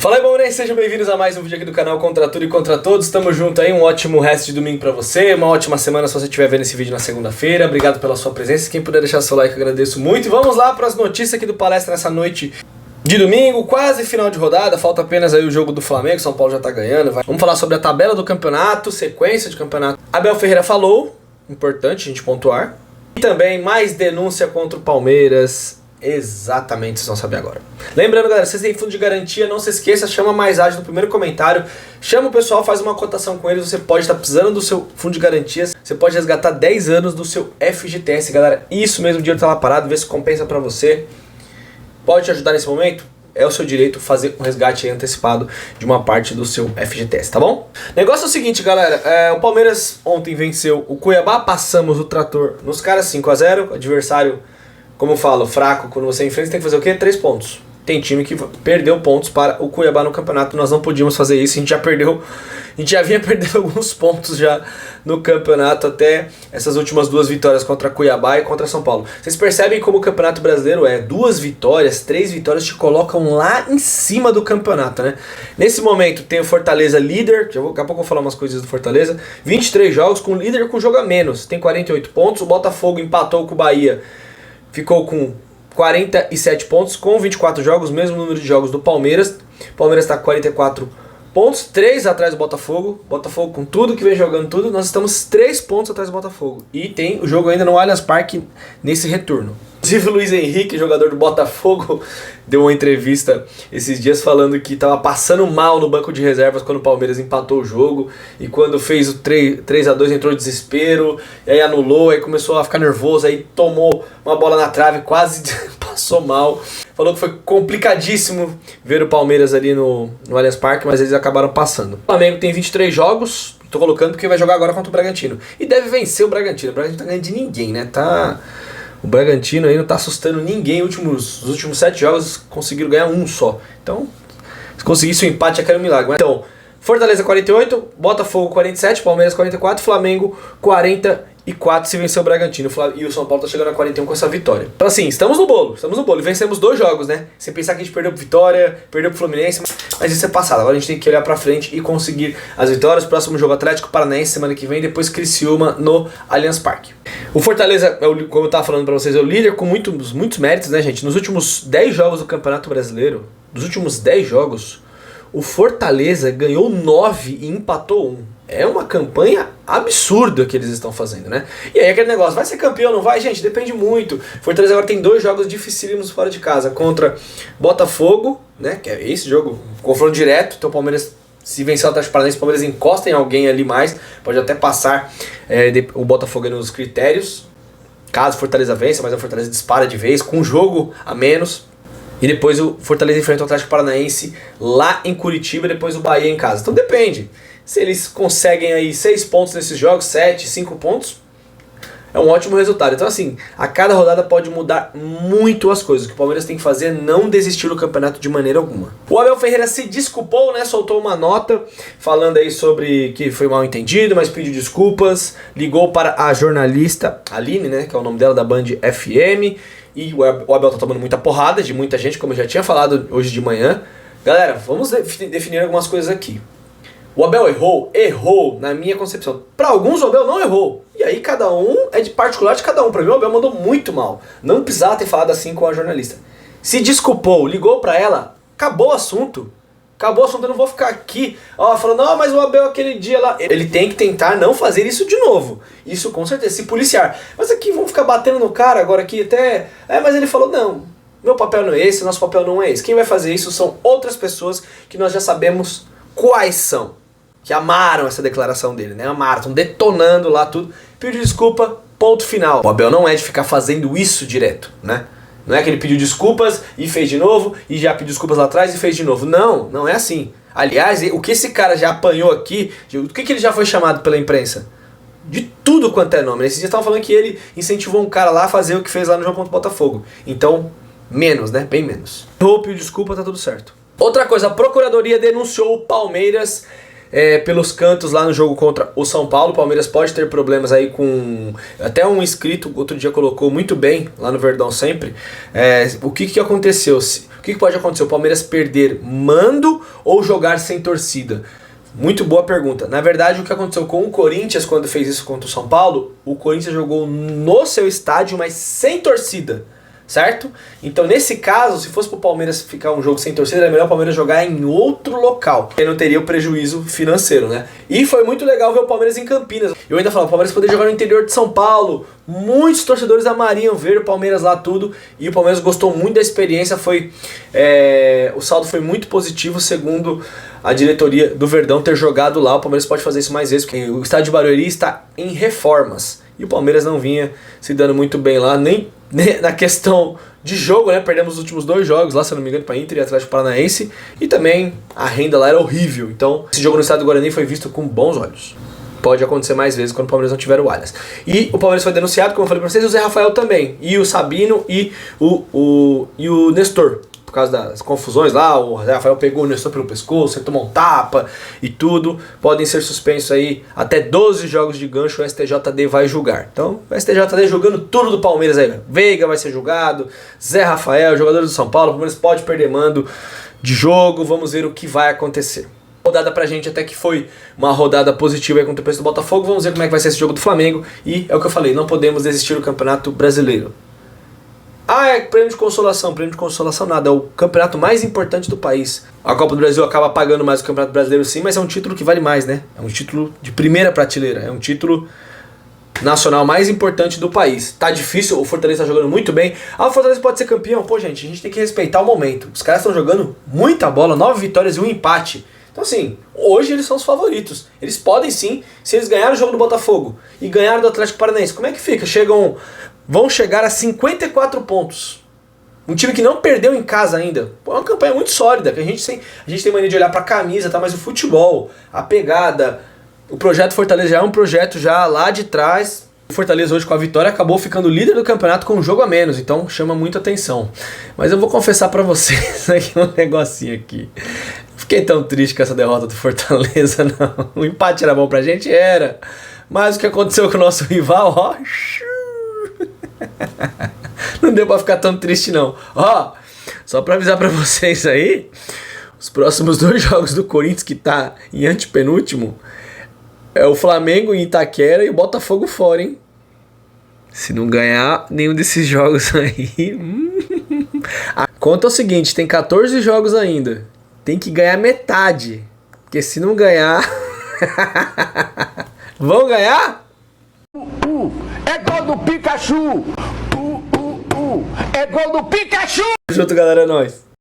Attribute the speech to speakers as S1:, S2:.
S1: Fala aí, Palmeirense, sejam bem-vindos a mais um vídeo aqui do canal Contra Tudo e Contra Todos. Tamo junto aí, um ótimo resto de domingo pra você, uma ótima semana se você estiver vendo esse vídeo na segunda-feira. Obrigado pela sua presença, quem puder deixar seu like eu agradeço muito. E vamos lá para as notícias aqui do Palestra nessa noite de domingo, quase final de rodada, falta apenas aí o jogo do Flamengo, São Paulo já tá ganhando. Vamos falar sobre a tabela do campeonato, sequência de campeonato. Abel Ferreira falou, importante a gente pontuar. E também mais denúncia contra o Palmeiras. Exatamente, vocês vão saber agora. Lembrando, galera, vocês têm fundo de garantia, não se esqueça, chama mais ágil no primeiro comentário. Chama o pessoal, faz uma cotação com eles. Você pode estar precisando do seu fundo de garantias. Você pode resgatar 10 anos do seu FGTS, galera. Isso mesmo, o dinheiro tá lá parado, vê se compensa pra você. Pode te ajudar nesse momento? É o seu direito fazer um resgate antecipado de uma parte do seu FGTS, tá bom? Negócio é o seguinte, galera, o Palmeiras ontem venceu o Cuiabá, passamos o trator nos caras 5-0, adversário, como eu falo, fraco, quando você enfrenta, você tem que fazer o quê? 3 pontos. Tem time que perdeu pontos para o Cuiabá no campeonato, nós não podíamos fazer isso, a gente já vinha perdendo alguns pontos já no campeonato até essas últimas 2 vitórias contra Cuiabá e contra São Paulo. Vocês percebem como o Campeonato Brasileiro 2 vitórias, 3 vitórias te colocam lá em cima do campeonato, né? Nesse momento tem o Fortaleza líder, daqui a pouco eu vou falar umas coisas do Fortaleza, 23 jogos com líder com jogo a menos, tem 48 pontos, o Botafogo empatou com o Bahia, ficou com 47 pontos, com 24 jogos, mesmo número de jogos do Palmeiras. O Palmeiras está com 44 pontos, 3 atrás do Botafogo. Botafogo com tudo que vem jogando tudo, nós estamos 3 pontos atrás do Botafogo. E tem o jogo ainda no Allianz Parque nesse retorno. Inclusive o Luiz Henrique, jogador do Botafogo, deu uma entrevista esses dias falando que estava passando mal no banco de reservas quando o Palmeiras empatou o jogo. E quando fez o 3-2 entrou em desespero, e aí anulou, aí começou a ficar nervoso, aí tomou uma bola na trave, quase passou mal. Falou que foi complicadíssimo ver o Palmeiras ali no Allianz Parque, mas eles acabaram passando. O Flamengo tem 23 jogos, tô colocando porque vai jogar agora contra o Bragantino. E deve vencer o Bragantino. O Bragantino tá ganhando de ninguém, né? O Bragantino aí não tá assustando ninguém. Os últimos 7 jogos conseguiram ganhar um só. Então, se conseguisse o empate já que era um milagre. Então, Fortaleza 48, Botafogo 47, Palmeiras 44, Flamengo 44 se vencer o Bragantino. E o São Paulo tá chegando a 41 com essa vitória. Então assim, estamos no bolo. E vencemos 2 jogos, né? Sem pensar que a gente perdeu pro Vitória, perdeu pro Fluminense, mas isso é passado. Agora a gente tem que olhar pra frente e conseguir as vitórias. Próximo jogo Atlético Paranaense semana que vem, depois Criciúma no Allianz Parque. O Fortaleza, como eu tava falando pra vocês, é o líder com muitos méritos, né, gente? Nos últimos 10 jogos do Campeonato Brasileiro, dos últimos 10 jogos, o Fortaleza ganhou 9 e empatou 1. É uma campanha absurda que eles estão fazendo, né? E aí aquele negócio, vai ser campeão, não vai? Gente, depende muito. Fortaleza agora tem 2 jogos dificílimos fora de casa, contra Botafogo, né? Que é esse jogo, confronto direto. Então o Palmeiras, se vencer o Atlético Paranaense, o Palmeiras encosta em alguém ali mais, pode até passar o Botafogo nos critérios, caso o Fortaleza vença, mas o Fortaleza dispara de vez, com um jogo a menos. E depois o Fortaleza enfrenta o Atlético Paranaense lá em Curitiba, e depois o Bahia em casa. Então depende. Se eles conseguem aí 6 pontos nesses jogos, 7, 5 pontos, é um ótimo resultado. Então assim, a cada rodada pode mudar muito as coisas. O que o Palmeiras tem que fazer é não desistir do campeonato de maneira alguma. O Abel Ferreira se desculpou, né? Soltou uma nota falando aí sobre que foi mal entendido, mas pediu desculpas. Ligou para a jornalista Aline, né? Que é o nome dela, da Band FM. E o Abel tá tomando muita porrada de muita gente, como eu já tinha falado hoje de manhã. Galera, vamos definir algumas coisas aqui. O Abel errou na minha concepção. Para alguns o Abel não errou. E aí cada um é de particular de cada um. Para mim o Abel mandou muito mal. Não precisava ter falado assim com a jornalista. Se desculpou, ligou para ela, acabou o assunto. Acabou o assunto, eu não vou ficar aqui falando, não, mas o Abel aquele dia lá. Ele tem que tentar não fazer isso de novo. Isso com certeza, se policiar. Mas aqui vamos ficar batendo no cara agora aqui até... mas ele falou, não, meu papel não é esse, nosso papel não é esse. Quem vai fazer isso são outras pessoas que nós já sabemos quais são. Que amaram essa declaração dele, né? Amaram, estão detonando lá tudo. Pediu desculpa, ponto final. O Abel não é de ficar fazendo isso direto, né? Não é que ele pediu desculpas e fez de novo, e já pediu desculpas lá atrás e fez de novo. Não, não é assim. Aliás, o que esse cara já apanhou aqui, do que ele já foi chamado pela imprensa? De tudo quanto é nome. Esses dias estavam falando que ele incentivou um cara lá a fazer o que fez lá no jogo contra o Botafogo. Então, menos, né? Bem menos. Pediu desculpa, tá tudo certo. Outra coisa, a Procuradoria denunciou o Palmeiras pelos cantos lá no jogo contra o São Paulo. O Palmeiras pode ter problemas aí com... Até um inscrito outro dia colocou muito bem lá no Verdão Sempre. O que aconteceu? que pode acontecer? O Palmeiras perder mando ou jogar sem torcida? Muito boa pergunta. Na verdade, o que aconteceu com o Corinthians quando fez isso contra o São Paulo, o Corinthians jogou no seu estádio, mas sem torcida, certo? Então, nesse caso, se fosse pro Palmeiras ficar um jogo sem torcida, era melhor o Palmeiras jogar em outro local, porque não teria o prejuízo financeiro, né? E foi muito legal ver o Palmeiras em Campinas. Eu ainda falo, o Palmeiras poderia jogar no interior de São Paulo, muitos torcedores amariam ver o Palmeiras lá tudo, e o Palmeiras gostou muito da experiência, o saldo foi muito positivo, segundo a diretoria do Verdão ter jogado lá. O Palmeiras pode fazer isso mais vezes, porque o estádio de Barueri está em reformas, e o Palmeiras não vinha se dando muito bem lá, nem na questão de jogo, né? Perdemos os últimos 2 jogos lá, se eu não me engano, para Inter e Atlético Paranaense, e também a renda lá era horrível. Então, esse jogo no estado do Guarani foi visto com bons olhos. Pode acontecer mais vezes quando o Palmeiras não tiver o Allianz. E o Palmeiras foi denunciado, como eu falei pra vocês, e o Zé Rafael também, e o Sabino e o Nestor. Por causa das confusões lá, o Zé Rafael pegou o Nestor pelo pescoço, ele tomou um tapa e tudo. Podem ser suspensos aí até 12 jogos de gancho, o STJD vai julgar. Então, o STJD julgando tudo do Palmeiras aí. Veiga vai ser julgado, Zé Rafael, jogadores do São Paulo, o Palmeiras pode perder mando de jogo, vamos ver o que vai acontecer. Rodada pra gente até que foi uma rodada positiva aí contra o preço do Botafogo. Vamos ver como é que vai ser esse jogo do Flamengo. E é o que eu falei, não podemos desistir do Campeonato Brasileiro. Ah, é prêmio de consolação nada, é o campeonato mais importante do país. A Copa do Brasil acaba pagando mais o Campeonato Brasileiro sim, mas é um título que vale mais, né? É um título de primeira prateleira, é um título nacional mais importante do país. Tá difícil, o Fortaleza tá jogando muito bem. Ah, o Fortaleza pode ser campeão. Pô, gente, a gente tem que respeitar o momento. Os caras estão jogando muita bola, 9 vitórias e 1 empate. Então assim, hoje eles são os favoritos. Eles podem sim, se eles ganharem o jogo do Botafogo e ganharem do Atlético Paranaense, como é que fica? Vão chegar a 54 pontos. Um time que não perdeu em casa ainda. Pô, é uma campanha muito sólida, que a gente tem mania de olhar pra camisa, tá? Mas o futebol, a pegada, o projeto Fortaleza já é um projeto já lá de trás. O Fortaleza hoje com a vitória acabou ficando líder do campeonato com um jogo a menos, então chama muita atenção. Mas eu vou confessar pra vocês aqui um negocinho aqui. Fiquei tão triste com essa derrota do Fortaleza, não. O empate era bom pra gente? Era. Mas o que aconteceu com o nosso rival, ó... Não deu pra ficar tão triste não. Ó, só pra avisar pra vocês aí, os próximos 2 jogos do Corinthians, que tá em antepenúltimo, é o Flamengo em Itaquera e o Botafogo fora, hein? Se não ganhar nenhum desses jogos aí... A conta é o seguinte, tem 14 jogos ainda. Tem que ganhar metade. Porque se não ganhar... Vão ganhar?
S2: É gol do Pikachu! É gol do Pikachu!
S1: Junto, galera, é nóis.